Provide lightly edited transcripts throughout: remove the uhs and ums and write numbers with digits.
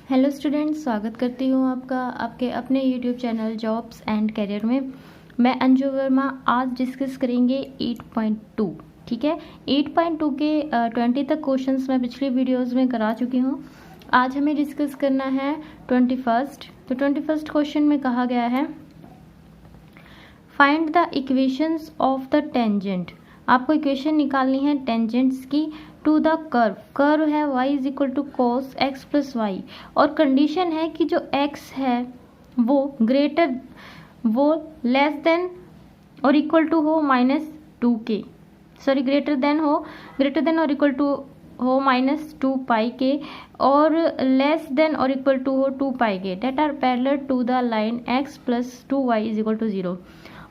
Hello students, स्वागत करती हूँ आपका आपके अपने YouTube channel jobs and career में। मैं अंजू वर्मा। आज डिस्कस करेंगे 8.2। ठीक है, 8.2 के 20 तक क्वेश्चंस मैं पिछली वीडियोस में करा चुकी हूँ। आज हमें डिस्कस करना है 21st। तो 21st क्वेश्चन में कहा गया है find the equations of the tangent. आपको इक्वेशन निकालनी है टेंजेंट्स की टू द कर्व। कर्व है y is equal to cos x plus y, और कंडीशन है कि जो x है वो लेस देन और इक्वल टू हो -2 के, सॉरी ग्रेटर देन और इक्वल टू हो -2 पाई के, और लेस देन और इक्वल टू हो 2 पाई के, that are parallel to the line x plus 2y is equal to 0।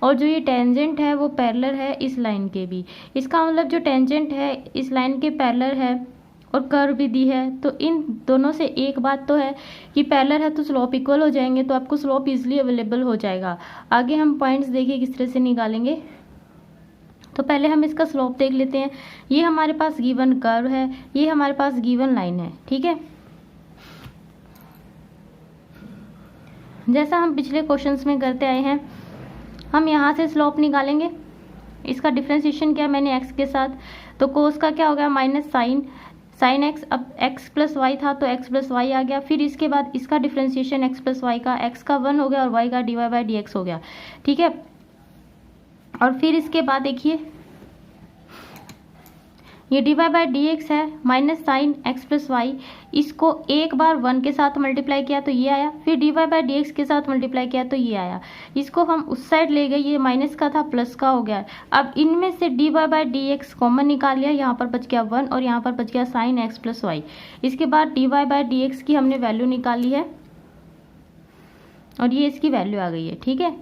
और जो ये टेंजेंट है वो पैरेलल है इस लाइन के भी। इसका मतलब जो टेंजेंट है इस लाइन के पैरेलल है और कर्व भी दी है, तो इन दोनों से एक बात तो है कि पैरेलल है तो स्लोप इक्वल हो जाएंगे, तो आपको स्लोप इजीली अवेलेबल हो जाएगा। आगे हम पॉइंट्स देखिए किस तरह से निकालेंगे। तो पहले हम इसका स्लोप देख लेते हैं। ये हमारे पास गिवन कर्व है, ये हमारे पास गिवन लाइन है। ठीक है, जैसा हम पिछले क्वेश्चंस में करते आए हैं, हम यहाँ से स्लोप निकालेंगे। इसका डिफ्रेंशिएशन क्या, मैंने x के साथ, तो कोस का क्या हो गया माइनस साइन x। अब x प्लस वाई था तो x प्लस वाई आ गया। फिर इसके बाद इसका डिफ्रेंशिएशन x प्लस वाई का, x का 1 हो गया और y का dy बाई डी एक्स हो गया। ठीक है, और फिर इसके बाद देखिए ये dy बाई डी एक्स है minus sine x plus y, इसको एक बार 1 के साथ मल्टीप्लाई किया तो ये आया, फिर dy बाई डी एक्स के साथ मल्टीप्लाई किया तो ये आया। इसको हम उस साइड ले गए, ये माइनस का था प्लस का हो गया। अब इनमें से dy by d x common निकाल लिया, यहाँ पर बच गया 1 और यहाँ पर बच गया साइन x प्लस वाई। इसके बाद dy बाई डी एक्स की हमने वैल्यू निकाली है और ये इसकी वैल्यू आ गई है। ठीक है,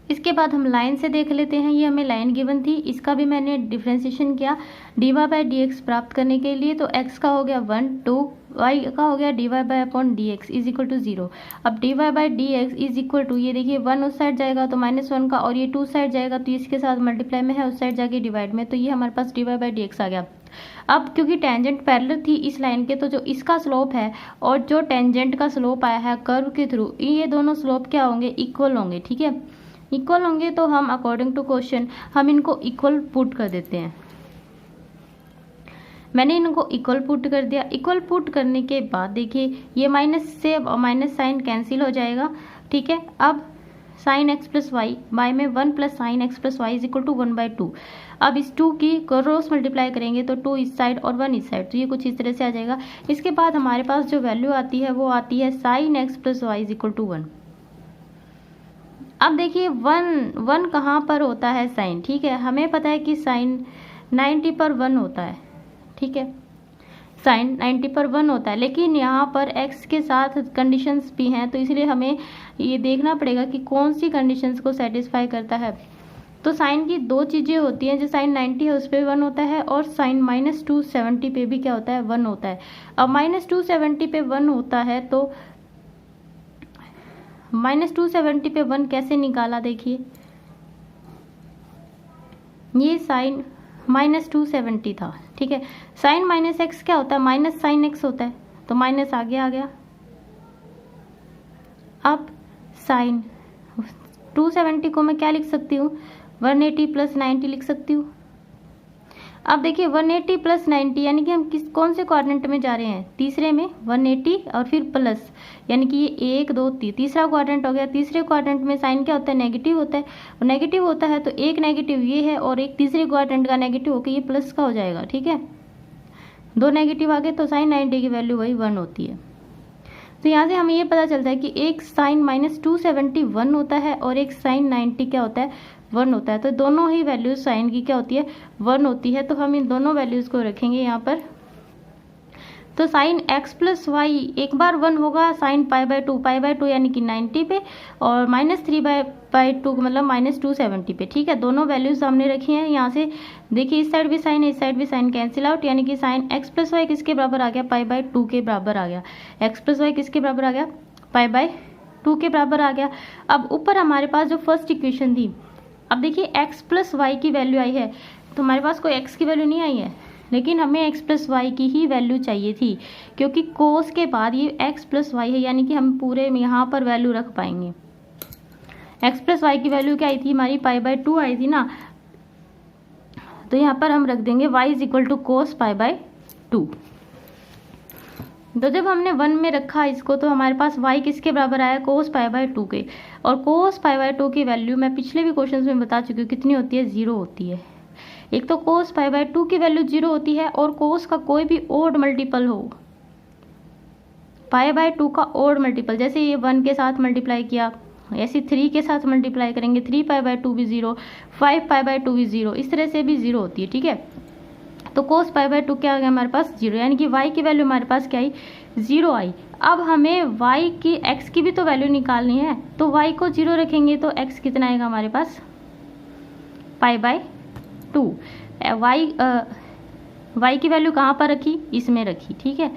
इसके बाद हम लाइन से देख लेते हैं। ये हमें लाइन गिवन थी, इसका भी मैंने डिफ्रेंशिएशन किया dy बाई डी एक्स प्राप्त करने के लिए। तो x का हो गया 1 2, y का हो गया dy by upon d x is equal to 0। अब dy by d x is equal to, ये देखिए 1 उस साइड जाएगा तो -1 का, और ये 2 साइड जाएगा तो इसके साथ मल्टीप्लाई में है, उस साइड जाके डिवाइड में, तो ये हमारे पास dy बाई डी एक्स आ गया। अब क्योंकि टेंजेंट पैरेलल थी इस लाइन के, तो जो इसका स्लोप है और जो टेंजेंट का स्लोप आया है कर्व के थ्रू, ये दोनों स्लोप क्या होंगे, इक्वल होंगे। ठीक है, इक्वल होंगे तो हम अकॉर्डिंग टू क्वेश्चन हम इनको इक्वल पुट कर देते हैं। मैंने इनको इक्वल पुट कर दिया। इक्वल पुट करने के बाद देखिए ये माइनस से माइनस साइन कैंसिल हो जाएगा। ठीक है, अब sine x plus y by में 1 plus sine x plus y is equal to 1/2। अब इस 2 की क्रॉस मल्टीप्लाई करेंगे तो 2 इस साइड और 1 इस साइड, तो ये कुछ इस तरह से आ जाएगा। इसके बाद हमारे पास जो वैल्यू आती है वो आती है sine x plus y is equal to 1। अब देखिए 1 कहाँ पर होता है साइन। ठीक है, हमें पता है कि साइन 90 पर 1 होता है। ठीक है, साइन 90 पर 1 होता है, लेकिन यहाँ पर x के साथ कंडीशंस भी हैं, तो इसलिए हमें ये देखना पड़ेगा कि कौन सी कंडीशंस को सेटिस्फाई करता है। तो साइन की दो चीज़ें होती हैं, जो साइन 90 है उस पर 1 होता है, और साइन -270 पे भी क्या होता है, 1 होता है। अब -270 पे 1 होता है तो -270 पे 1 कैसे निकाला, देखिए ये साइन -270 था। ठीक है, साइन माइनस एक्स क्या होता है, माइनस साइन एक्स होता है, तो माइनस आगे आ गया। अब साइन 270 को मैं क्या लिख सकती हूँ, 180 प्लस 90 लिख सकती हूँ। अब देखिए 180 प्लस 90 यानी कि हम कौन से क्वाड्रेंट में जा रहे हैं, तीसरे में 180 और फिर प्लस, यानी कि ये 1 2 तीसरा क्वाड्रेंट हो गया। तीसरे क्वाड्रेंट में साइन क्या होता है, नेगेटिव होता है, और नेगेटिव होता है तो एक नेगेटिव ये है और एक तीसरे क्वाड्रेंट का नेगेटिव होकर ये प्लस का हो जाएगा। ठीक है, 2 नेगेटिव आ गए तो साइन 90 की वैल्यू वही 1 होती है। तो यहाँ से हमें ये पता चलता है कि एक साइन -270 1 होता है और एक साइन 90 क्या होता है, 1 होता है। तो दोनों ही वैल्यूज साइन की क्या होती है, 1 होती है। तो हम इन दोनों वैल्यूज को रखेंगे यहाँ पर। तो साइन x प्लस वाई एक बार 1 होगा साइन पाई/2 यानी कि 90 पे, और -3/2 मतलब -270 पे। ठीक है, दोनों वैल्यूज हमने रखी हैं। यहाँ से देखिए इस साइड भी साइन है, इस साइड भी साइन, कैंसिल आउट, यानी कि साइन x प्लस वाई किसके बराबर आ गया, पाई/2 के बराबर आ गया। x प्लस वाई किसके बराबर आ गया, पाई/2 के बराबर आ गया। अब ऊपर हमारे पास जो फर्स्ट इक्वेशन थी, अब देखिए x प्लस वाई की वैल्यू आई है, तो हमारे पास कोई x की वैल्यू नहीं आई है, लेकिन हमें x प्लस वाई की ही वैल्यू चाहिए थी, क्योंकि कोस के बाद ये x प्लस वाई है, यानी कि हम पूरे यहाँ पर वैल्यू रख पाएंगे। x प्लस वाई की वैल्यू क्या आई थी हमारी, π/2 आई थी ना, तो यहाँ पर हम रख देंगे y इज इक्वल टू कोस π/2। तो जब हमने 1 में रखा इसको तो हमारे पास y किसके बराबर आया, कोस π/2 के। और कोस π/2 की वैल्यू मैं पिछले भी क्वेश्चन में बता चुकी हूँ कितनी होती है, 0 होती है। एक तो कोस π/2 की वैल्यू 0 होती है, और कोस का कोई भी ओड मल्टीपल हो, π/2 का ओड मल्टीपल, जैसे ये 1 के साथ मल्टीप्लाई किया, ऐसे 3 के साथ मल्टीप्लाई करेंगे, 3π/2 भी 0, 5π/2 भी 0, इस तरह से भी 0 होती है। ठीक है, तो कोस π/2 क्या आ गया हमारे पास, 0, यानी कि y की वैल्यू हमारे पास क्या आई, 0 आई। अब हमें y की x की भी तो वैल्यू निकालनी है, तो y को 0 रखेंगे तो x कितना आएगा हमारे पास, π/2। y की वैल्यू कहाँ पर रखी, इसमें रखी। ठीक है,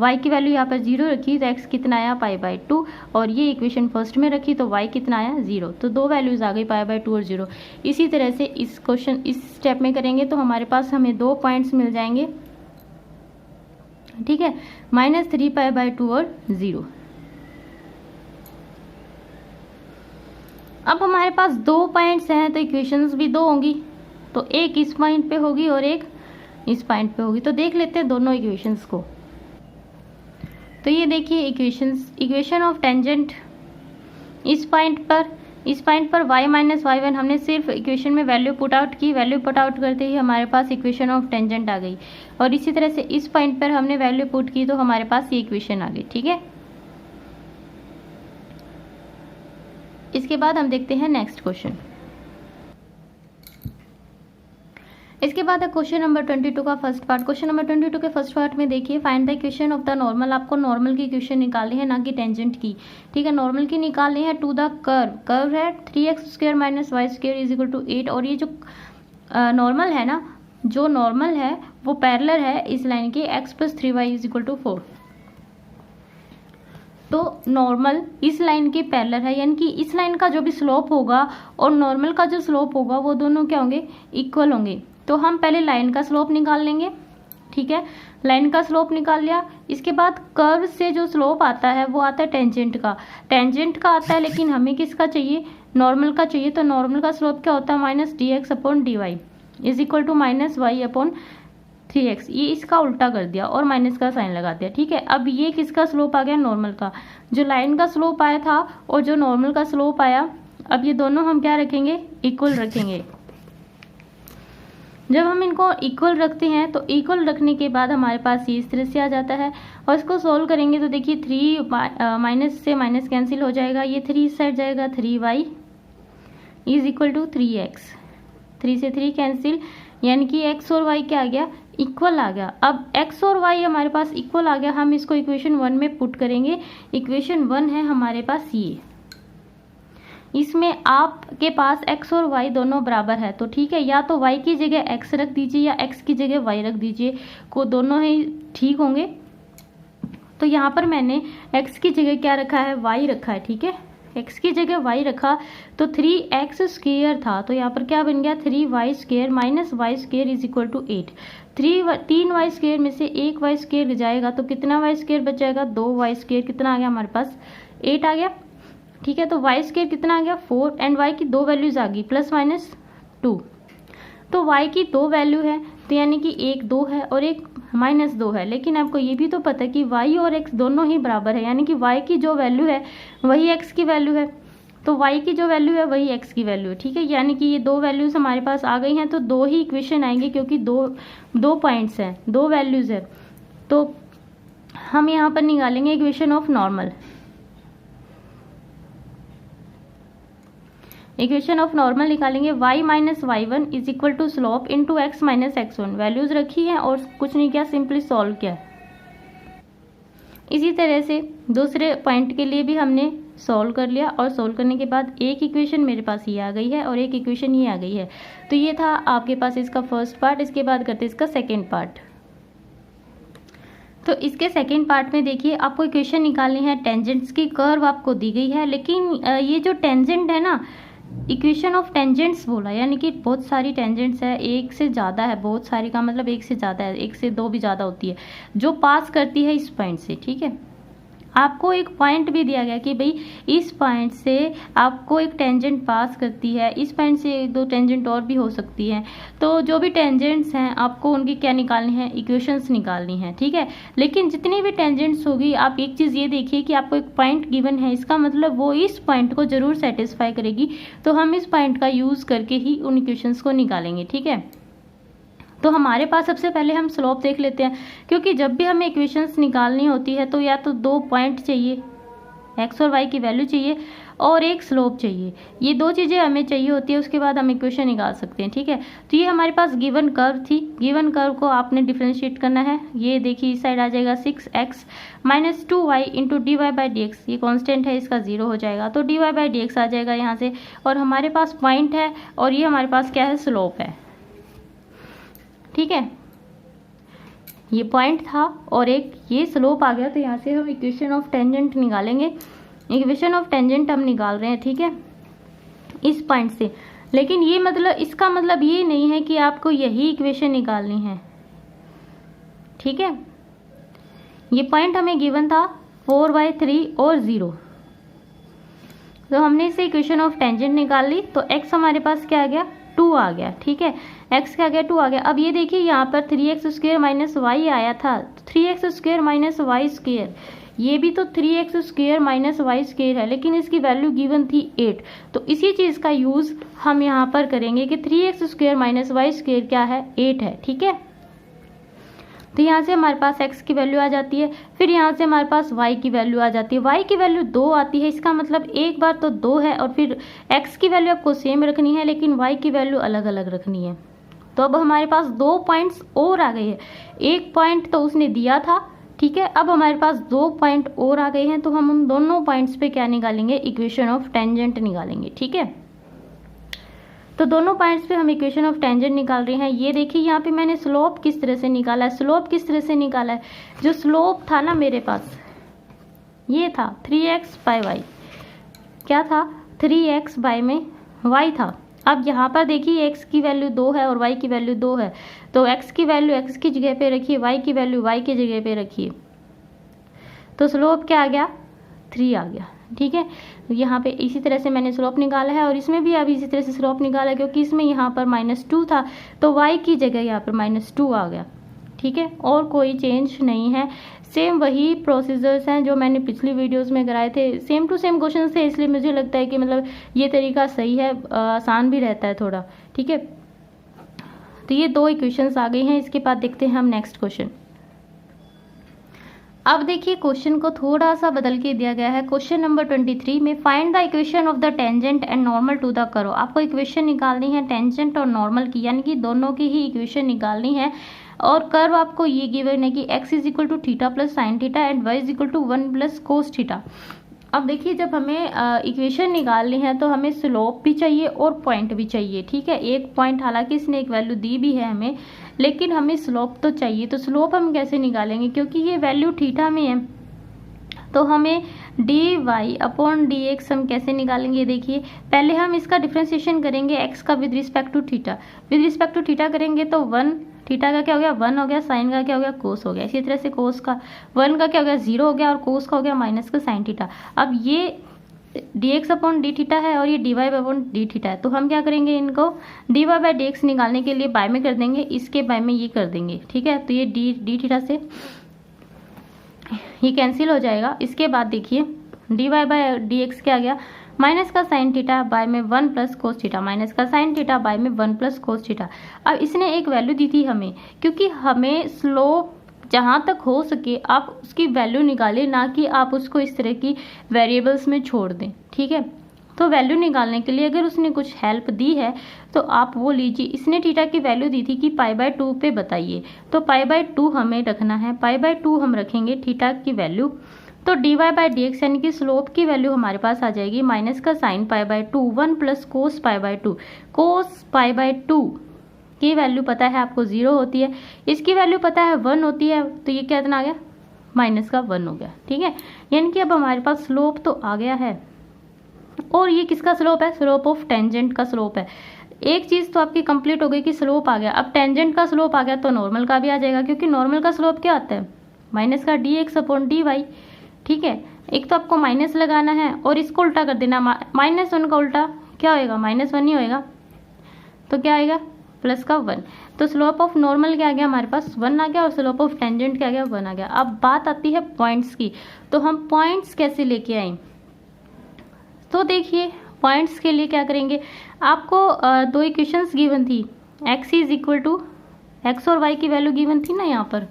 y की वैल्यू यहाँ पर 0 रखी तो x कितना आया, π/2, और ये इक्वेशन फर्स्ट में रखी तो y कितना आया, 0। तो दो वैल्यूज आ गई, π/2 और 0। इसी तरह से इस क्वेश्चन इस स्टेप में करेंगे तो हमारे पास हमें 2 पॉइंट्स मिल जाएंगे। ठीक है, -3π/2 और 0। अब हमारे पास 2 पॉइंट्स हैं तो इक्वेशंस भी 2 होंगी, तो एक इस पॉइंट पे होगी और एक इस पॉइंट पे होगी। तो देख लेते हैं दोनों इक्वेशंस को। तो ये देखिए इक्वेशन ऑफ टेंजेंट इस पॉइंट पर y माइनस y1 हमने सिर्फ इक्वेशन में वैल्यू पुट आउट की, वैल्यू पुट आउट करते ही हमारे पास इक्वेशन ऑफ टेंजेंट आ गई। और इसी तरह से इस पॉइंट पर हमने वैल्यू पुट की तो हमारे पास ये इक्वेशन आ गई। ठीक है, इसके बाद हम देखते हैं नेक्स्ट क्वेश्चन। इसके बाद है क्वेश्चन नंबर 22 का फर्स्ट पार्ट। क्वेश्चन नंबर 22 के फर्स्ट पार्ट में देखिए, find the equation of the normal. आपको नॉर्मल की इक्वेशन निकालनी है, ना कि टेंजेंट की। ठीक है, नॉर्मल की निकालनी है टू द कर्व है 3x² - y² = 8। और ये जो नॉर्मल है ना, जो नॉर्मल है वो पैरेलल है इस लाइन के, x + 3y = 4। तो नॉर्मल इस लाइन के पैरेलल है, यानी कि इस लाइन का जो भी स्लोप होगा और नॉर्मल का जो स्लोप होगा वो दोनों क्या होंगे, इक्वल होंगे। तो हम पहले लाइन का स्लोप निकाल लेंगे। ठीक है, लाइन का स्लोप निकाल लिया। इसके बाद कर्व से जो स्लोप आता है वो आता है टेंजेंट का आता है, लेकिन हमें किसका चाहिए, नॉर्मल का चाहिए। तो नॉर्मल का स्लोप क्या होता है, -dx/dy = -y/3x। ये इसका उल्टा कर दिया और माइनस का साइन लगा दिया। ठीक है, अब ये किसका स्लोप आ गया, नॉर्मल का। जो लाइन का स्लोप आया था और जो नॉर्मल का स्लोप आया, अब ये दोनों हम क्या रखेंगे, इक्वल रखेंगे। जब हम इनको इक्वल रखते हैं तो इक्वल रखने के बाद हमारे पास ये इस तरह से आ जाता है। और इसको सोल्व करेंगे तो देखिए 3 माइनस से माइनस कैंसिल हो जाएगा, ये 3 इस साइड जाएगा, 3y = 3x। 3 से 3 कैंसिल, यानी कि x और y क्या आ गया, इक्वल आ गया। अब x और y हमारे पास इक्वल आ गया, हम इसको इक्वेशन 1 में पुट करेंगे। इक्वेशन 1 है हमारे पास ये, इसमें आपके पास x और y दोनों बराबर है। तो ठीक है, या तो y की जगह x रख दीजिए या x की जगह y रख दीजिए, को दोनों ही ठीक होंगे। तो यहाँ पर मैंने x की जगह क्या रखा है, y रखा है। ठीक है, x की जगह y रखा तो 3x² था, तो यहाँ पर क्या बन गया, 3y² - y² = 8। 3y² में से 1y² जाएगा तो कितना y² बच जाएगा, 2y²। कितना आ गया हमारे पास, 8 आ गया। ठीक है, तो y² कितना आ गया, 4, एंड y की 2 वैल्यूज आ गई, +-2। तो y की 2 वैल्यू है, तो यानी कि एक 2 है और एक -2 है। लेकिन आपको ये भी तो पता है कि y और x दोनों ही बराबर है, यानी कि y की जो वैल्यू है वही x की वैल्यू है, तो y की जो वैल्यू है वही x की वैल्यू है। ठीक है, यानी कि ये 2 वैल्यूज हमारे पास आ गई हैं, तो 2 ही इक्वेशन आएंगे, क्योंकि दो पॉइंट्स हैं, 2 वैल्यूज है। तो हम यहाँ पर निकालेंगे equation of normal. Equation of normal निकालेंगे, y - y1 = slope into x - x1। Values रखी हैं और कुछ नहीं किया, सिंपली सॉल्व किया। इसी तरह से दूसरे पॉइंट के लिए भी हमने सॉल्व कर लिया, और सॉल्व करने के बाद एक इक्वेशन मेरे पास ये आ गई है और एक इक्वेशन ये आ गई है। तो ये था आपके पास इसका फर्स्ट पार्ट। इसके बाद करते हैं इसका सेकेंड पार्ट। तो इसके सेकेंड पार्ट में देखिए, आपको इक्वेशन निकालनी है टेंजेंट्स की। कर्व आपको दी गई है, लेकिन ये जो टेंजेंट है ना, इक्वेशन ऑफ टेंजेंट्स बोला, यानी कि बहुत सारी टेंजेंट्स है, एक से ज़्यादा है, बहुत सारी का मतलब एक से ज़्यादा है, एक से दो भी ज़्यादा होती है, जो पास करती है इस पॉइंट से। ठीक है, आपको एक पॉइंट भी दिया गया कि भाई इस पॉइंट से आपको एक टेंजेंट पास करती है, इस पॉइंट से एक दो टेंजेंट और भी हो सकती हैं। तो जो भी टेंजेंट्स हैं आपको उनकी क्या निकालनी है, इक्वेशंस निकालनी है। ठीक है, लेकिन जितनी भी टेंजेंट्स होगी, आप एक चीज़ ये देखिए कि आपको एक पॉइंट गिवन है, इसका मतलब वो इस पॉइंट को जरूर सेटिस्फाई करेगी। तो हम इस पॉइंट का यूज़ करके ही उन इक्वेशंस को निकालेंगे। ठीक है, तो हमारे पास सबसे पहले हम स्लोप देख लेते हैं, क्योंकि जब भी हमें इक्वेशंस निकालनी होती है तो या तो दो पॉइंट चाहिए, एक्स और वाई की वैल्यू चाहिए, और एक स्लोप चाहिए। ये दो चीज़ें हमें चाहिए होती है, उसके बाद हम इक्वेशन निकाल सकते हैं। ठीक है, तो ये हमारे पास गिवन कर्व थी, गिवन कर्व को आपने डिफ्रेंशिएट करना है। ये देखिए इस साइड आ जाएगा 6x minus 2y into d y by d x, ये कॉन्स्टेंट है, इसका 0 हो जाएगा, तो d y by d x आ जाएगा यहाँ से। और हमारे पास पॉइंट है और ये हमारे पास क्या है, स्लोप है। ठीक है, ये पॉइंट था और एक ये स्लोप आ गया, तो यहाँ से हम इक्वेशन ऑफ टेंजेंट निकालेंगे। इक्वेशन ऑफ टेंजेंट हम निकाल रहे हैं। ठीक है, इस पॉइंट से, लेकिन ये मतलब इसका मतलब ये नहीं है कि आपको यही इक्वेशन निकालनी है। ठीक है, ये पॉइंट हमें गिवन था 4/3 और 0, तो हमने इसे इक्वेशन ऑफ टेंजेंट निकाल ली। तो x हमारे पास क्या आ गया, 2 आ गया। ठीक है, x क्या आ गया, 2 आ गया। अब ये देखिए यहाँ पर 3x² माइनस वाई आया था, 3x² माइनस वाई स्क्वेयर, ये भी तो 3x² माइनस वाई स्क्वेयर है, लेकिन इसकी वैल्यू गिवन थी 8। तो इसी चीज़ का यूज़ हम यहाँ पर करेंगे कि 3x² माइनस वाई स्क्वेयर क्या है, 8 है। ठीक है, तो यहाँ से हमारे पास x की वैल्यू आ जाती है, फिर यहाँ से हमारे पास y की वैल्यू आ जाती है। y की वैल्यू 2 आती है, इसका मतलब एक बार तो 2 है, और फिर x की वैल्यू आपको सेम रखनी है, लेकिन y की वैल्यू अलग अलग रखनी है। तो अब हमारे पास 2 पॉइंट्स और आ गए हैं, एक पॉइंट तो उसने दिया था। ठीक है, अब हमारे पास 2 पॉइंट और आ गए हैं, तो हम उन दोनों पॉइंट्स पे क्या निकालेंगे, इक्वेशन ऑफ टेंजेंट निकालेंगे। ठीक है, तो दोनों पॉइंट्स पे हम इक्वेशन ऑफ टेंजेंट निकाल रहे हैं। ये देखिए यहाँ पे मैंने स्लोप किस तरह से निकाला है, स्लोप किस तरह से निकाला है, जो स्लोप था ना मेरे पास, ये था 3x बाई वाई, क्या था, 3x बाई में y था। अब यहाँ पर देखिए x की वैल्यू 2 है और y की वैल्यू 2 है, तो x की वैल्यू x की जगह पे रखिए, y की वैल्यू y की जगह पे रखिए, तो स्लोप क्या आ गया, 3 आ गया। ठीक है, यहाँ पे इसी तरह से मैंने स्लोप निकाला है, और इसमें भी अब इसी तरह से स्लोप निकाला है, क्योंकि इसमें यहाँ पर -2 था, तो y की जगह यहाँ पर -2 आ गया। ठीक है, और कोई चेंज नहीं है, सेम वही प्रोसीजर्स हैं जो मैंने पिछली वीडियोस में कराए थे, सेम टू सेम क्वेश्चन थे, इसलिए मुझे लगता है कि मतलब ये तरीका सही है, आसान भी रहता है थोड़ा। ठीक है, तो ये 2 इक्वेशंस आ गई हैं। इसके बाद देखते हैं हम नेक्स्ट क्वेश्चन। अब देखिए क्वेश्चन को थोड़ा सा बदल के दिया गया है। क्वेश्चन नंबर 23 में find the equation of the tangent and normal to the curve. आपको इक्वेशन निकालनी है टेंजेंट और नॉर्मल की, यानी कि दोनों की ही इक्वेशन निकालनी है। और कर्व आपको ये गिवन है कि x is equal to theta plus sine theta and y is equal to 1 प्लस कोस थीटा। अब देखिए जब हमें इक्वेशन निकालनी है तो हमें स्लोप भी चाहिए और पॉइंट भी चाहिए। ठीक है, एक पॉइंट हालांकि इसने एक वैल्यू दी भी है हमें, लेकिन हमें स्लोप तो चाहिए। तो स्लोप हम कैसे निकालेंगे, क्योंकि ये वैल्यू थीटा में है, तो हमें d y upon d x हम कैसे निकालेंगे। देखिए पहले हम इसका डिफ्रेंसिएशन करेंगे एक्स का with respect to theta, with respect to theta करेंगे तो 1 थीटा का क्या हो गया 1 हो गया, साइन का क्या हो गया कोस हो गया। इसी तरह से कोस का 1 का क्या हो गया 0 हो गया, और कोस का हो गया माइनस का साइन थीटा। अब ये d x upon d theta है और ये d y upon d theta है, तो हम क्या करेंगे इनको d y by d x निकालने के लिए बाय में कर देंगे, इसके बाय में ये कर देंगे। ठीक है, तो ये डी थीटा से ये कैंसिल हो जाएगा। इसके बाद देखिए d y by d x क्या आ गया माइनस का साइन थीटा बाय में 1 प्लस कोस थीटा, माइनस का साइन थीटा बाय में 1 प्लस कोस थीटा। अब इसने एक वैल्यू दी थी हमें, क्योंकि हमें स्लोप जहाँ तक हो सके आप उसकी वैल्यू निकालें, ना कि आप उसको इस तरह की वेरिएबल्स में छोड़ दें। ठीक है, तो वैल्यू निकालने के लिए अगर उसने कुछ हेल्प दी है तो आप वो लीजिए। इसने थीटा की वैल्यू दी थी कि π/2 पे बताइए, तो π/2 हमें रखना है, π/2 हम रखेंगे थीटा की वैल्यू। तो dy बाई डी एक्स यानी कि स्लोप की वैल्यू हमारे पास आ जाएगी माइनस का साइन π/2 1 प्लस कोस π/2। कोस π/2 की वैल्यू पता है आपको 0 होती है, इसकी वैल्यू पता है 1 होती है, तो ये क्या आ गया माइनस का 1 हो गया। ठीक है, यानी कि अब हमारे पास स्लोप तो आ गया है, और ये किसका स्लोप है, स्लोप ऑफ टेंजेंट का स्लोप है। एक चीज तो आपकी कंप्लीट हो गई कि स्लोप आ गया, अब टेंजेंट का स्लोप आ गया तो नॉर्मल का भी आ जाएगा, क्योंकि नॉर्मल का स्लोप क्या आता है, माइनस का dx अपॉन dy। ठीक है, एक तो आपको माइनस लगाना है और इसको उल्टा कर देना, -1 का उल्टा क्या होएगा, -1 ही होएगा, तो क्या आएगा प्लस का 1। तो स्लोप ऑफ नॉर्मल क्या आ गया हमारे पास 1 आ गया, और स्लोप ऑफ टेंजेंट क्या आ गया 1 आ गया। अब बात आती है पॉइंट्स की, तो हम पॉइंट्स कैसे लेके आए। तो देखिए पॉइंट्स के लिए क्या करेंगे, आपको दो इक्वेशंस गिवन थी, x is equal to x और y की वैल्यू गिवन थी ना, यहाँ पर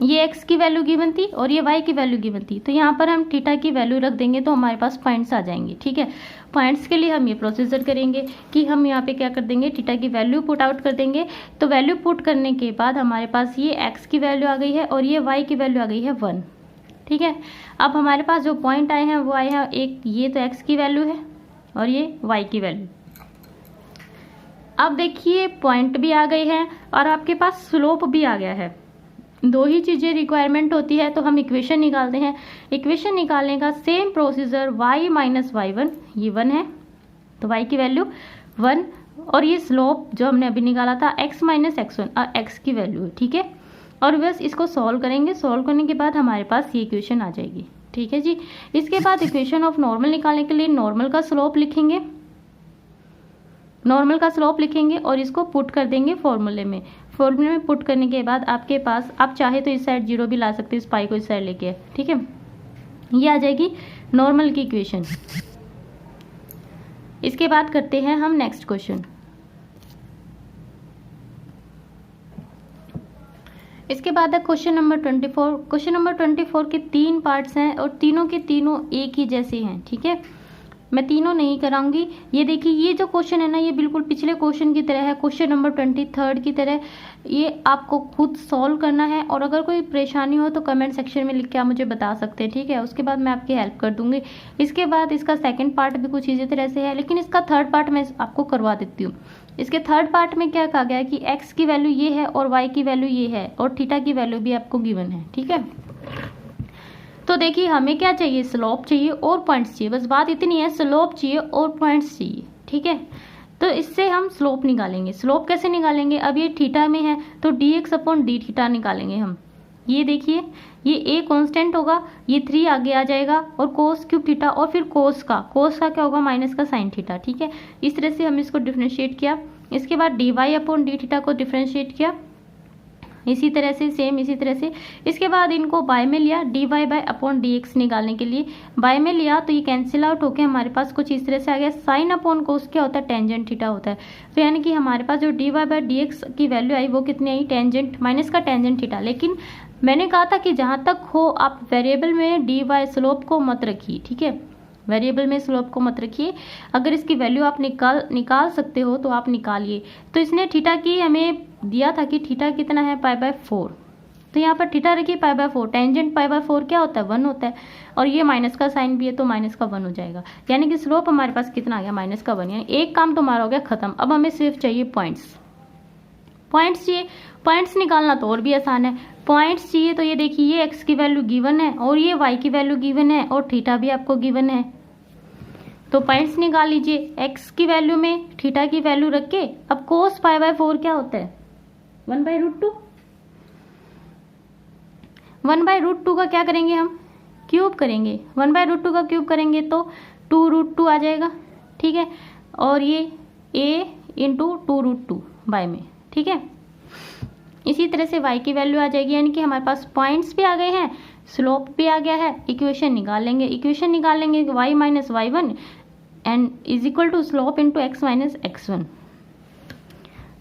ये x की वैल्यू गिवन थी और ये y की वैल्यू गिवन थी, तो यहाँ पर हम थीटा की वैल्यू रख देंगे तो हमारे पास पॉइंट्स आ जाएंगे। ठीक है, पॉइंट्स के लिए हम ये प्रोसीजर करेंगे कि हम यहाँ पे क्या कर देंगे, थीटा की वैल्यू पुट आउट कर देंगे। तो वैल्यू पुट करने के बाद हमारे पास ये x की वैल्यू आ गई है और ये y की वैल्यू आ गई है 1। ठीक है, अब हमारे पास जो पॉइंट आए हैं वो आए हैं, एक ये तो x की वैल्यू है और ये y की वैल्यू। अब देखिए पॉइंट भी आ गए हैं और आपके पास स्लोप भी आ गया है, दो ही चीजें रिक्वायरमेंट होती है, तो हम इक्वेशन निकालते हैं। इक्वेशन निकालने का same procedure, y minus y1, ये 1 है तो y की वैल्यू 1, और ये स्लोप जो हमने अभी निकाला था x माइनस x1 और x की वैल्यू है। ठीक है, और बस इसको सॉल्व करेंगे, सॉल्व करने के बाद हमारे पास ये इक्वेशन आ जाएगी। ठीक है जी, इसके बाद इक्वेशन ऑफ नॉर्मल निकालने के लिए नॉर्मल का स्लोप लिखेंगे, नॉर्मल का स्लोप लिखेंगे और इसको पुट कर देंगे फॉर्मूले में। फॉर्मूले में पुट करने के बाद आपके पास, आप चाहे तो इस साइड 0 भी ला सकते हैं, इस पाई को इस साइड लेके। ठीक है, ये आ जाएगी नॉर्मल की इक्वेशन। इसके बाद करते हैं हम नेक्स्ट क्वेश्चन। इसके बाद है क्वेश्चन नंबर 24। क्वेश्चन नंबर 24 के 3 पार्ट्स हैं और तीनों के तीनों एक ही जैसे हैं। ठीक है, मैं तीनों नहीं कराऊंगी। ये देखिए, ये जो क्वेश्चन है ना, ये बिल्कुल पिछले क्वेश्चन की तरह है, क्वेश्चन नंबर 23 की तरह। ये आपको खुद सॉल्व करना है, और अगर कोई परेशानी हो तो कमेंट सेक्शन में लिख के आप मुझे बता सकते हैं। ठीक है, उसके बाद मैं आपकी हेल्प कर दूंगी। इसके बाद इसका सेकंड पार्ट भी कुछ इसी तरह से है, लेकिन इसका थर्ड पार्ट मैं आपको करवा देती हूँ। इसके थर्ड पार्ट में क्या कहा गया है कि x की वैल्यू ये है और y की वैल्यू ये है और थीटा की वैल्यू भी आपको गिवन है। ठीक है, तो देखिए हमें क्या चाहिए, स्लोप चाहिए और पॉइंट्स चाहिए, बस बात इतनी है, स्लोप चाहिए और पॉइंट्स चाहिए। ठीक है, तो इससे हम स्लोप निकालेंगे। स्लोप कैसे निकालेंगे, अब ये थीटा में है तो dx अपॉन डी थीटा निकालेंगे हम। ये देखिए, ये a कांस्टेंट होगा, ये 3 आगे आ जाएगा और कोस क्यूब थीटा, और फिर कोस का क्या होगा, माइनस का साइन थीटा। ठीक है, इस तरह से हम इसको डिफ्रेंशिएट किया। इसके बाद dy अपॉन डी थीटा को डिफ्रेंशिएट किया, इसी तरह से सेम इसी तरह से। इसके बाद इनको बाय में लिया, dy बाय अपॉन dx निकालने के लिए बाय में लिया, तो ये कैंसिल आउट होके हमारे पास कुछ इस तरह से आ गया। साइन अपॉन कोस क्या होता है, टेंजेंट थीटा होता है। तो यानी कि हमारे पास जो dy बाय dx की वैल्यू आई वो कितनी आई, टेंजेंट माइनस का टेंजेंट थीटा। लेकिन मैंने कहा था कि जहाँ तक हो आप वेरिएबल में dy स्लोप को मत रखिए। ठीक है, वेरिएबल में स्लोप को मत रखिए, अगर इसकी वैल्यू आप निकाल सकते हो तो आप निकालिए। तो इसने थीटा की हमें दिया था कि थीटा कितना है, π/4, तो यहाँ पर थीटा रखिए π/4। टेंजेंट π/4 क्या होता है, 1 होता है, और ये माइनस का साइन भी है तो माइनस का 1 हो जाएगा। यानी कि स्लोप हमारे पास कितना आ गया, माइनस का 1। यानी एक काम तो हमारा हो गया खत्म। अब हमें सिर्फ चाहिए पॉइंट्स, पॉइंट्स चाहिए। पॉइंट्स निकालना तो और भी आसान है। पॉइंट्स चाहिए तो ये देखिए, ये x की वैल्यू गिवन है और ये y की वैल्यू गिवन है और थीटा भी आपको गिवन है, तो पॉइंट्स निकाल लीजिए। x की वैल्यू में थीटा की वैल्यू रख के, अब कोस π/4 क्या होता है, 1/√2। 1/√2 का क्या करेंगे हम, क्यूब करेंगे। 1/√2 का क्यूब करेंगे तो 2√2 आ जाएगा। ठीक है, और ये a इंटू 2√2 बाय में। ठीक है, इसी तरह से y की वैल्यू आ जाएगी। यानी कि हमारे पास पॉइंट्स भी आ गए हैं, स्लोप भी आ गया है। इक्वेशन निकाल लेंगे, इक्वेशन निकालेंगे y minus y1 and is equal to slope into x minus x1।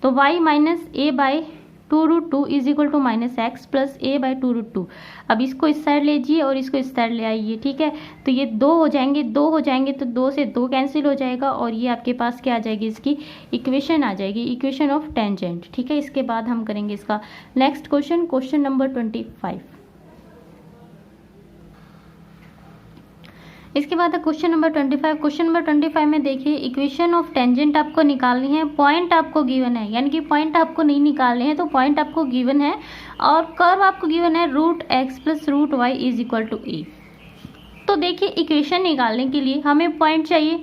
तो y minus a by 2√2 is equal to minus x plus a by 2√2। अब इसको इस साइड लीजिए और इसको इस साइड ले आइए। ठीक है, तो ये 2 हो जाएंगे, 2 हो जाएंगे तो 2 से 2 कैंसिल हो जाएगा, और ये आपके पास क्या आ जाएगी, इसकी इक्वेशन आ जाएगी, इक्वेशन ऑफ टेंजेंट। ठीक है, इसके बाद हम करेंगे इसका नेक्स्ट क्वेश्चन, क्वेश्चन नंबर 25। इसके बाद है क्वेश्चन नंबर 25। क्वेश्चन नंबर 25 में देखिए, इक्वेशन ऑफ टेंजेंट आपको निकालनी है, पॉइंट आपको गिवन है, यानी कि पॉइंट आपको नहीं निकालने हैं, तो पॉइंट आपको गिवन है और कर्व आपको गिवन है √x plus √y is equal to a। तो देखिए इक्वेशन निकालने के लिए हमें पॉइंट चाहिए,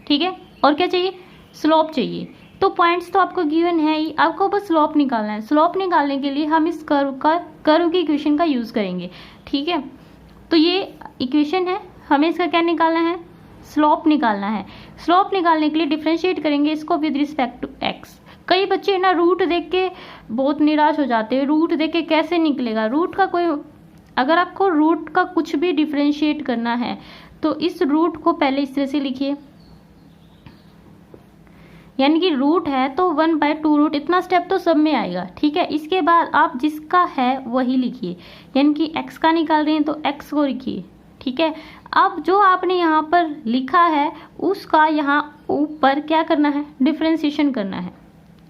ठीक है, और क्या चाहिए, स्लोप चाहिए। तो पॉइंट्स तो आपको गिवन है ही, आपको बस स्लोप निकालना है। स्लोप निकालने के लिए हम इस कर्व की इक्वेशन का यूज करेंगे, ठीक है। तो ये इक्वेशन है, हमें इसका क्या निकालना है, स्लोप निकालना है। स्लोप निकालने के लिए डिफरेंशिएट करेंगे इसको विद रिस्पेक्ट टू एक्स। कई बच्चे ना रूट देख के बहुत निराश हो जाते हैं, रूट देख के कैसे निकलेगा, रूट का कोई, अगर आपको रूट का कुछ भी डिफरेंशिएट करना है तो इस रूट को पहले इस तरह से लिखिए, यानी कि रूट है तो 1/2 रूट, इतना स्टेप तो सब में आएगा, ठीक है। इसके बाद आप जिसका है वही लिखिए, यानी कि x का निकाल रहे हैं तो x को लिखिए, ठीक है। अब जो आपने यहाँ पर लिखा है उसका यहाँ ऊपर क्या करना है, डिफरेंशिएशन करना है,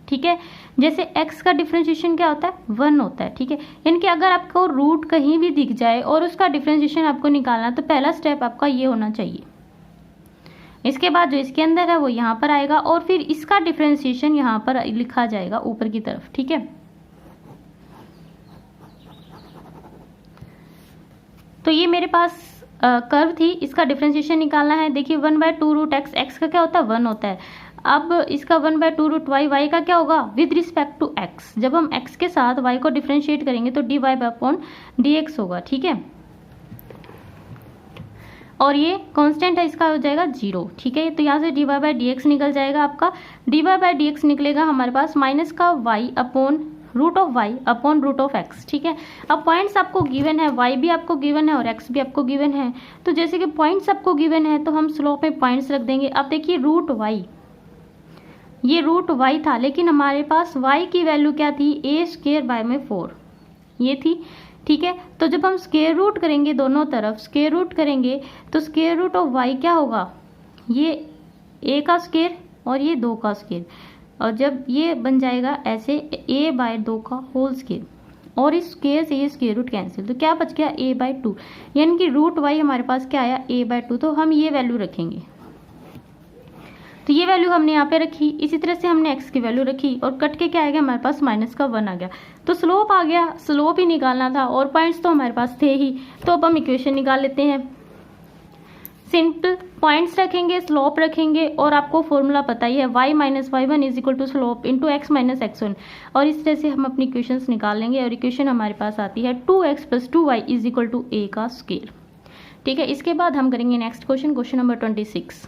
ठीक है। जैसे x का डिफरेंशिएशन क्या होता है, 1 होता है, ठीक है। यानी कि अगर आपको रूट कहीं भी दिख जाए और उसका डिफरेंशिएशन आपको निकालना है तो पहला स्टेप आपका ये होना चाहिए। इसके बाद जो इसके अंदर है वो यहाँ पर आएगा और फिर इसका डिफरेंशिएशन यहाँ पर लिखा जाएगा ऊपर की तरफ, ठीक है। तो ये मेरे पास कर्व थी, इसका डिफरेंशिएशन निकालना है। देखिए 1/2 रूट एक्स, एक्स का क्या होता है, 1 होता है। अब इसका 1/2 रूट वाई, वाई का क्या होगा, विद रिस्पेक्ट टू एक्स। जब हम एक्स के साथ वाई को डिफरेंशिएट करेंगे तो d y upon d x होगा, ठीक है। और ये कांस्टेंट है, इसका हो जाएगा 0, ठीक है। तो यहाँ से d y by d x निकल जाएगा, आपका d y by d x निकलेगा हमारे पास माइनस का y upon root of y upon root of x, ठीक है। अब पॉइंट्स आपको गिवन है, वाई भी आपको गिवन है और एक्स भी आपको गिवन है। तो जैसे कि पॉइंट्स आपको गिवन है तो हम स्लोप में पॉइंट्स रख देंगे। अब देखिए रूट वाई, ये रूट वाई था, लेकिन हमारे पास वाई की वैल्यू क्या थी, ए स्क्वायर बाय में 4 ये थी, ठीक है। तो जब हम स्क्वायर रूट करेंगे दोनों तरफ स्क्वायर रूट करेंगे तो स्क्वायर रूट ऑफ वाई क्या होगा, ये ए का स्क्वायर और ये 2 का स्क्वायर, और जब ये बन जाएगा ऐसे a बाय 2 का होल स्क्वायर, और इस स्क्वायर से ये स्क्वायर रूट कैंसिल, तो क्या बच गया a/2, यानी कि रूट वाई हमारे पास क्या आया, a/2। तो हम ये वैल्यू रखेंगे, तो ये वैल्यू हमने यहाँ पे रखी। इसी तरह से हमने x की वैल्यू रखी और कट के क्या आ गया हमारे पास माइनस का 1 आ गया। तो स्लोप आ गया, स्लोप ही निकालना था और पॉइंट्स तो हमारे पास थे ही। तो अब हम इक्वेशन निकाल लेते हैं। सिंपल, पॉइंट्स रखेंगे, स्लोप रखेंगे, और आपको फॉर्मूला पता ही है, y minus y1 is equal to slope into x minus x1। और इस तरह से हम अपनी इक्वेशंस निकाल लेंगे और इक्वेशन हमारे पास आती है 2x plus 2y is equal to a का स्क्वायर, ठीक है। इसके बाद हम करेंगे नेक्स्ट क्वेश्चन, क्वेश्चन नंबर 26।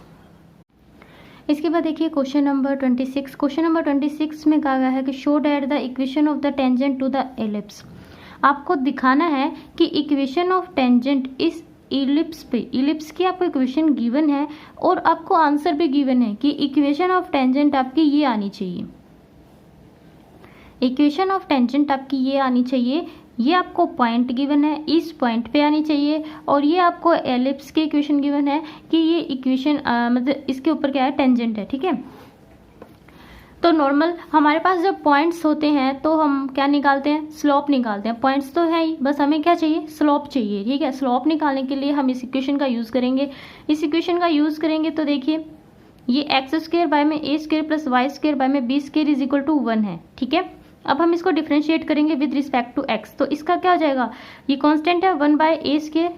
इसके बाद देखिए क्वेश्चन नंबर 26। क्वेश्चन नंबर 26 में कहा गया है कि show that the equation of the tangent to the ellipse. आपको दिखाना है कि इक्वेशन ऑफ टेंजेंट इस इलिप्स पे, इलिप्स की आपको इक्वेशन गिवन है और आपको आंसर भी गिवन है कि इक्वेशन ऑफ टेंजेंट आपकी ये आनी चाहिए, इक्वेशन ऑफ टेंजेंट आपकी ये आनी चाहिए। ये आपको पॉइंट गिवन है, इस पॉइंट पे आनी चाहिए, और ये आपको एलिप्स की इक्वेशन गिवन है कि ये इक्वेशन मतलब इसके ऊपर क्या है, टेंजेंट है, ठीक है। तो नॉर्मल हमारे पास जब पॉइंट्स होते हैं तो हम क्या निकालते हैं, स्लोप निकालते हैं। पॉइंट्स तो है ही, बस हमें क्या चाहिए, स्लोप चाहिए, ठीक है। स्लोप निकालने के लिए हम इस इक्वेशन का यूज़ करेंगे। इस इक्वेशन का यूज़ करेंगे तो देखिए ये एक्स स्क्वायर बाय में a square plus y square by में b square is equal to 1 है, ठीक है। अब हम इसको डिफ्रेंशिएट करेंगे विद रिस्पेक्ट टू एक्स, तो इसका क्या हो जाएगा, ये कांस्टेंट है 1 by a square,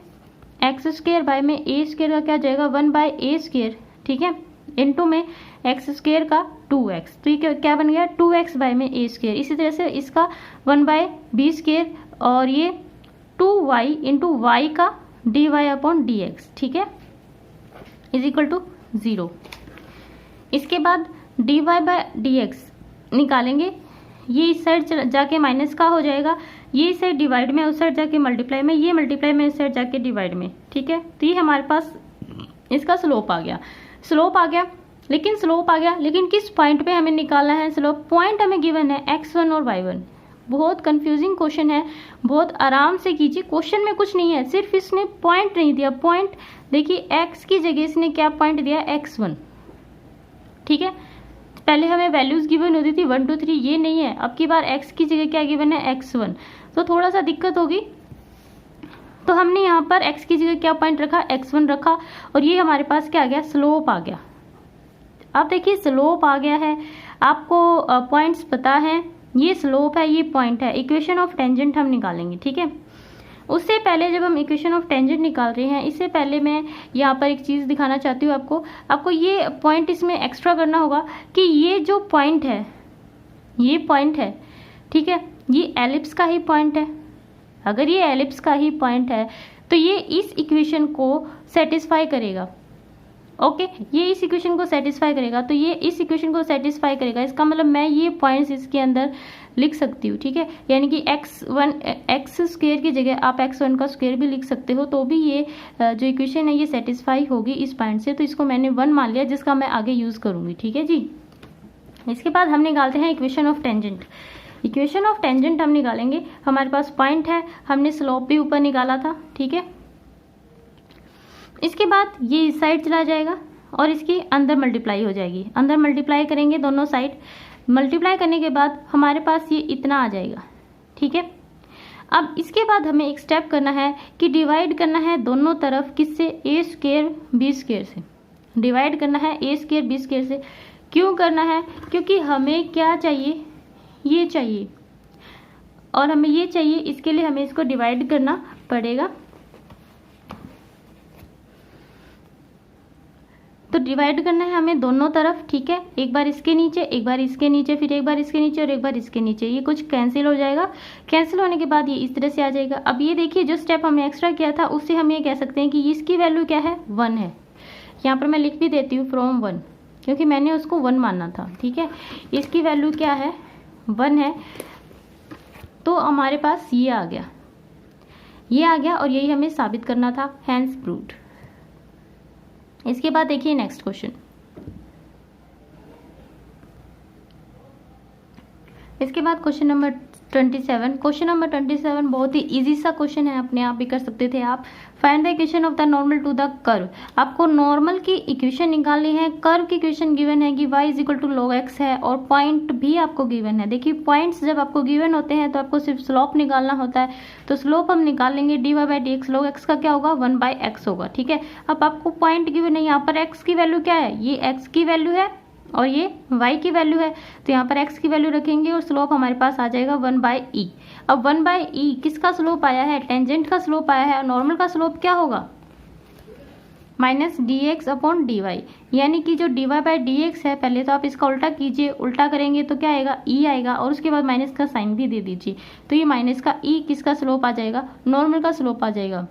x square by में ए स्क्वायर का क्या हो जाएगा 1 बाय ए स्क्वायर, ठीक है, इनटू में एक्स स्क्वायर का 2x, तो ये क्या बन गया 2x बाय में ए स्क्वायर। इसी तरह से इसका 1 बाय बी स्क्वायर और ये 2y इंटू वाई का dy अपॉन dx, ठीक है, इज इक्वल टू 0। इसके बाद dy बाय dx निकालेंगे, ये इस साइड जाके माइनस का हो जाएगा, ये इस साइड डिवाइड में, उस साइड जाके मल्टीप्लाई में, ये मल्टीप्लाई में, इस साइड जाके डिवाइड में, ठीक है। तो ये हमारे पास इसका स्लोप आ गया, स्लोप आ गया, लेकिन स्लोप आ गया, लेकिन किस पॉइंट पे हमें निकालना है स्लोप, पॉइंट हमें गिवन है x1 और y1। बहुत कंफ्यूजिंग क्वेश्चन है, बहुत आराम से कीजिए, क्वेश्चन में कुछ नहीं है, सिर्फ इसने पॉइंट नहीं दिया। पॉइंट देखिए x की जगह इसने क्या पॉइंट दिया, x1, ठीक है। पहले हमें वैल्यूज गिवन होती थी 1 2 3, ये नहीं है, अब की बार x की जगह क्या गिवन है, x1, तो थोड़ा सा दिक्कत होगी। तो हमने यहाँ पर x की जगह क्या पॉइंट रखा, x1 रखा, और ये हमारे पास क्या आ गया, स्लोप आ गया। अब देखिए स्लोप आ गया है, आपको पॉइंट्स पता है, ये स्लोप है, ये पॉइंट है, इक्वेशन ऑफ टेंजेंट हम निकालेंगे, ठीक है। उससे पहले जब हम इक्वेशन ऑफ टेंजेंट निकाल रहे हैं, इससे पहले मैं यहाँ पर एक चीज़ दिखाना चाहती हूँ आपको ये पॉइंट इसमें एक्स्ट्रा करना होगा कि ये जो पॉइंट है, ये पॉइंट है, ठीक है, ये एलिप्स का ही पॉइंट है। अगर ये एलिप्स का ही पॉइंट है तो ये इस इक्वेशन को सेटिस्फाई करेगा। ओके, ये इस इक्वेशन को सेटिस्फाई करेगा, तो ये इस इक्वेशन को सेटिस्फाई करेगा। इसका मतलब मैं ये पॉइंट्स इसके अंदर लिख सकती हूँ, ठीक है, यानी कि एक्स स्क्वायर की जगह आप x1 का स्क्वायर भी लिख सकते हो, तो भी ये जो इक्वेशन है ये सेटिस्फाई होगी इस पॉइंट से। तो इसको मैंने 1 मान लिया, जिसका मैं आगे यूज़ करूँगी, ठीक है जी। इसके बाद हम निकालते हैं equation of tangent. Equation of tangent हम निकालेंगे, हमारे पास पॉइंट है, हमने स्लोप भी ऊपर निकाला था, ठीक है। इसके बाद ये इस साइड चला जाएगा और इसके अंदर मल्टीप्लाई हो जाएगी, अंदर मल्टीप्लाई करेंगे दोनों साइड। मल्टीप्लाई करने के बाद हमारे पास ये इतना आ जाएगा, ठीक है। अब इसके बाद हमें एक स्टेप करना है कि डिवाइड करना है दोनों तरफ, किससे, ए स्क्वायर बी स्क्वायर से डिवाइड करना है, ए स्क्वायर बी स्क्वायर से। क्यों करना है, क्योंकि हमें क्या चाहिए, ये चाहिए और हमें ये चाहिए, इसके लिए हमें इसको डिवाइड करना पड़ेगा। तो डिवाइड करना है हमें दोनों तरफ, ठीक है, एक बार इसके नीचे, एक बार इसके नीचे, फिर एक बार इसके नीचे और एक बार इसके नीचे। ये कुछ कैंसिल हो जाएगा, कैंसिल होने के बाद ये इस तरह से आ जाएगा। अब ये देखिए, जो स्टेप हमने एक्स्ट्रा किया था उससे हम ये कह सकते हैं कि इसकी वैल्यू क्या है, 1 है। यहाँ पर मैं लिख भी देती हूँ फ्रॉम 1, क्योंकि मैंने उसको 1 मानना था, ठीक है। इसकी वैल्यू क्या है, 1 है। तो हमारे पास ये आ गया, ये आ गया और यही हमें साबित करना था, हैंस प्रूव्ड। इसके बाद देखिए नेक्स्ट क्वेश्चन। इसके बाद क्वेश्चन नंबर 27। क्वेश्चन नंबर 27 बहुत ही इजी सा क्वेश्चन है, अपने आप भी कर सकते थे आप। Find the equation of the normal to the curve. आपको नॉर्मल की इक्वेशन निकालनी है। कर्व की इक्वेशन गिवन है कि y is equal to log x है और पॉइंट भी आपको गिवन है। देखिए पॉइंट्स जब आपको गिवन होते हैं तो आपको सिर्फ स्लोप निकालना होता है, तो स्लोप हम निकाल लेंगे dy by d x. log x का क्या होगा, 1 बाई एक्स होगा, ठीक है। अब आपको पॉइंट गिवन है, यहाँ पर x की वैल्यू क्या है, ये x की वैल्यू है और ये y की वैल्यू है, तो यहाँ पर x की वैल्यू रखेंगे और स्लोप हमारे पास आ जाएगा 1 बाई ई। अब 1 बाई ई किसका स्लोप आया है, टेंजेंट का स्लोप आया है, और नॉर्मल का स्लोप क्या होगा, minus d x upon d y, यानी कि जो d y by d x है, पहले तो आप इसका उल्टा कीजिए, उल्टा करेंगे तो क्या आएगा, ई आएगा, और उसके बाद माइनस का साइन भी दे दीजिए, तो ये माइनस का ई किसका स्लोप आ जाएगा, नॉर्मल का स्लोप आ जाएगा।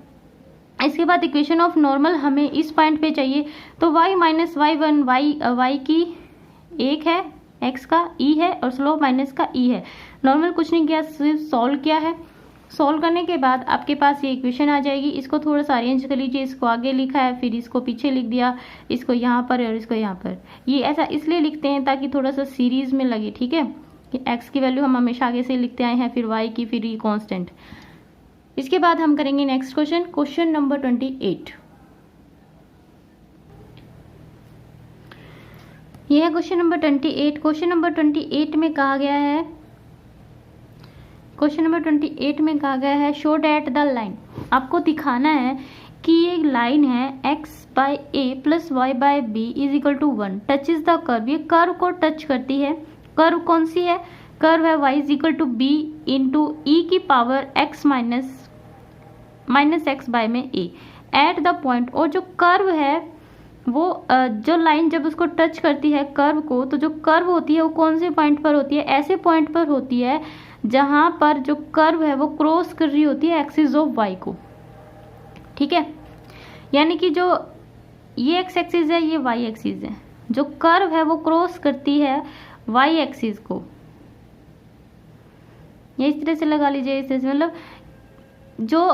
इसके बाद इक्वेशन ऑफ नॉर्मल हमें इस पॉइंट पे चाहिए, तो y minus y one, y की 1 है, x का e है और स्लोप माइनस का e है। नॉर्मल कुछ नहीं किया, सिर्फ सॉल्व किया है। सॉल्व करने के बाद आपके पास ये इक्वेशन आ जाएगी। इसको थोड़ा सा अरेंज कर लीजिए, इसको आगे लिखा है, फिर इसको पीछे लिख दिया, इसको यहाँ पर और इसको यहाँ पर। ये ऐसा इसलिए लिखते हैं ताकि थोड़ा सा सीरीज में लगे, ठीक है, कि x की वैल्यू हम हमेशा आगे से लिखते आए हैं, फिर y की, फिर ये कॉन्स्टेंट। इसके बाद हम करेंगे नेक्स्ट क्वेश्चन, क्वेश्चन नंबर 28। यह है क्वेश्चन नंबर 28। क्वेश्चन नंबर 28 में कहा गया है, क्वेश्चन नंबर 28 में कहा गया है शो डैट द लाइन। आपको दिखाना है कि ये लाइन है x by a plus y by b is equal to 1 touch is the curve. ये कर्व को टच करती है। कर्व कौन सी है, कर्व है y is equal to b into e की power x minus x by में a एट द पॉइंट। और जो कर्व है वो जो लाइन जब उसको टच करती है कर्व को, तो जो कर्व होती है वो कौन से पॉइंट पर होती है, ऐसे पॉइंट पर होती है जहां पर जो कर्व है वो क्रॉस कर रही होती है एक्सिस ऑफ वाई को, ठीक है। यानी कि जो ये एक्स एक्सिस है, ये वाई एक्सिस है, जो कर्व है वो क्रॉस करती है वाई एक्सिस को। ये इस तरह से लगा लीजिए, इस तरह से, मतलब जो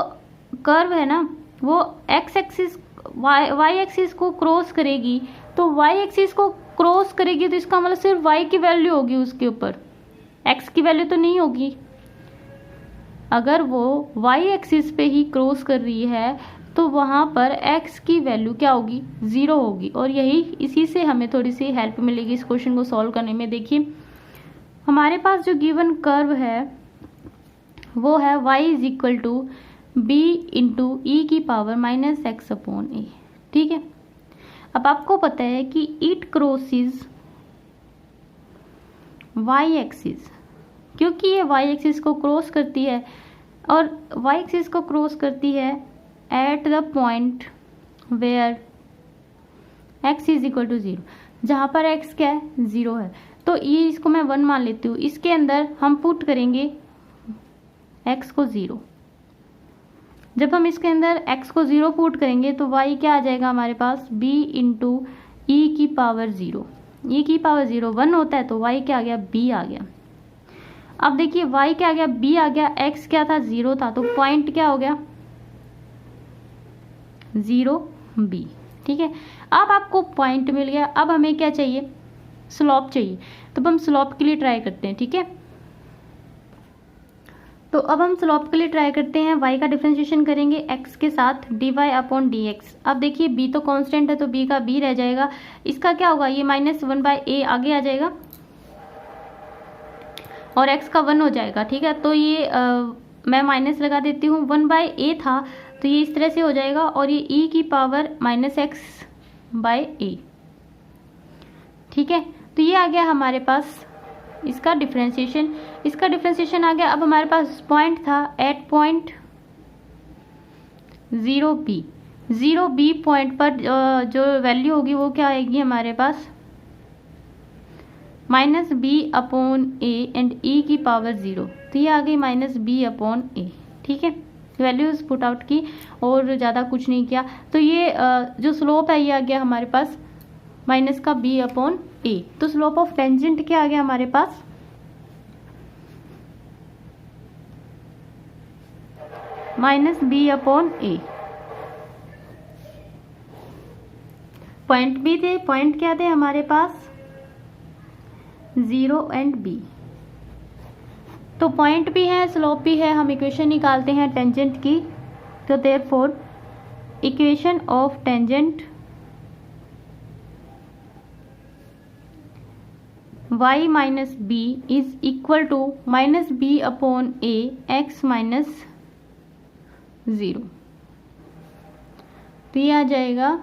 कर्व है ना वो एक्स एक्सिस वाई एक्सिस को क्रॉस करेगी, तो वाई एक्सिस को क्रॉस करेगी तो इसका मतलब सिर्फ वाई की वैल्यू होगी उसके ऊपर, एक्स की वैल्यू तो नहीं होगी। अगर वो वाई एक्सिस पे ही क्रॉस कर रही है तो वहां पर एक्स की वैल्यू क्या होगी, 0 होगी। और यही इसी से हमें थोड़ी सी हेल्प मिलेगी इस क्वेश्चन को सॉल्व करने में। देखिए हमारे पास जो गिवन कर्व है वो है y is equal to b into e की power minus x upon a, ठीक है। अब आपको पता है कि इट क्रॉसेस वाई एक्सिस, क्योंकि ये वाई एक्सिस को क्रॉस करती है और y एक्सिस को क्रॉस करती है at the point where x is equal to 0, जहाँ पर x क्या है 0 है। तो ये इसको मैं 1 मान लेती हूँ। इसके अंदर हम पुट करेंगे x को 0। जब हम इसके अंदर x को 0 पुट करेंगे तो y क्या आ जाएगा हमारे पास b इंटू ई की पावर 0। ई की पावर 0 1 होता है तो y क्या आ गया b आ गया। अब देखिए y क्या आ गया b आ गया, x क्या था 0 था, तो पॉइंट क्या हो गया 0b। ठीक है, अब आपको पॉइंट मिल गया। अब हमें क्या चाहिए, स्लोप चाहिए। तो अब हम स्लोप के लिए ट्राई करते हैं। ठीक है, तो अब हम स्लोप के लिए ट्राई करते हैं। y का डिफरेंशिएशन करेंगे x के साथ dy अपॉन dx। अब देखिए b तो कांस्टेंट है तो b का b रह जाएगा। इसका क्या होगा, ये -1/a आगे आ जाएगा और x का 1 हो जाएगा। ठीक है, तो ये मैं माइनस लगा देती हूँ। 1/a था तो ये इस तरह से हो जाएगा और ये e की पावर -x/a। ठीक है, तो ये आ गया हमारे पास इसका डिफरेंशिएशन। इसका डिफरेंशिएशन आ गया। अब हमारे पास पॉइंट था at point 0b। 0b point पर जो वैल्यू होगी वो क्या आएगी हमारे पास -b/a एंड e की पावर 0। तो ये आ गई -b/a। ठीक है, वैल्यूज पुट आउट की और ज़्यादा कुछ नहीं किया। तो ये जो स्लोप है ये आ गया हमारे पास -b/a। तो स्लोप ऑफ टेंजेंट क्या आ गया हमारे पास -b/a। पॉइंट भी थे, पॉइंट क्या थे हमारे पास 0 एंड b। तो पॉइंट भी है स्लोप भी है, हम इक्वेशन निकालते हैं टेंजेंट की। तो therefore equation of tangent y minus b is equal to -b/a x minus 0। तो ये आ जाएगा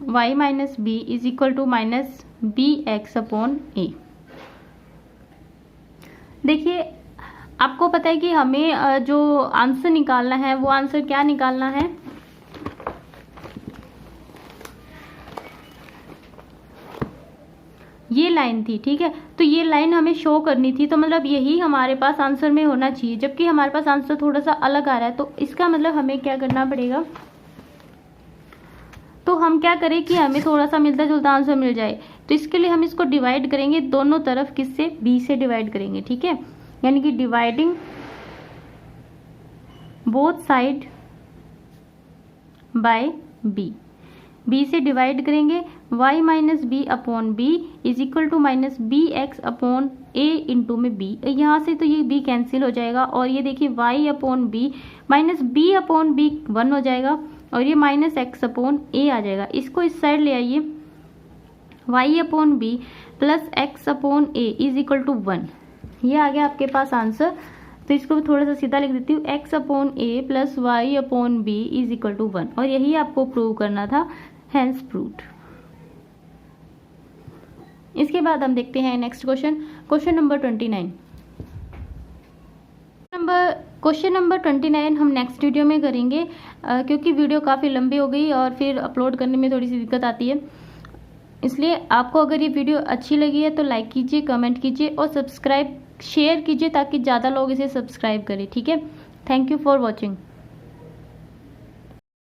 y minus b is equal to -bx/a। देखिए आपको पता है कि हमें जो आंसर निकालना है वो आंसर क्या निकालना है, ये लाइन थी। ठीक है, तो ये लाइन हमें शो करनी थी, तो मतलब यही हमारे पास आंसर में होना चाहिए। जबकि हमारे पास आंसर थोड़ा सा अलग आ रहा है, तो इसका मतलब हमें क्या करना पड़ेगा, तो हम क्या करें कि हमें थोड़ा सा मिलता जुलता आंसर मिल जाए। तो इसके लिए हम इसको डिवाइड करेंगे दोनों तरफ, किससे b से डिवाइड करेंगे। ठीक है, यानी कि dividing both side by b। b से डिवाइड करेंगे y minus b/b is equal to -bx/a into में b। यहाँ से तो ये b कैंसिल हो जाएगा और ये देखिए y/b -b/b 1 हो जाएगा और ये -x/a आ जाएगा। इसको इस साइड ले आइए, y/b plus x/a is equal to 1। ये आ गया आपके पास आंसर। तो इसको भी थोड़ा सा सीधा लिख देती हूँ, x/a plus y/b is equal to 1। और यही आपको प्रूव करना था, हेंस प्रूव्ड। इसके बाद हम देखते हैं next question, question number 29। Question number 29 हम नेक्स्ट वीडियो में करेंगे, क्योंकि वीडियो काफ़ी लंबी हो गई और फिर अपलोड करने में थोड़ी सी दिक्कत आती है। इसलिए आपको अगर ये वीडियो अच्छी लगी है तो लाइक कीजिए, कमेंट कीजिए और सब्सक्राइब शेयर कीजिए ताकि ज़्यादा लोग इसे सब्सक्राइब करें। ठीक है, थैंक यू फॉर वॉचिंग।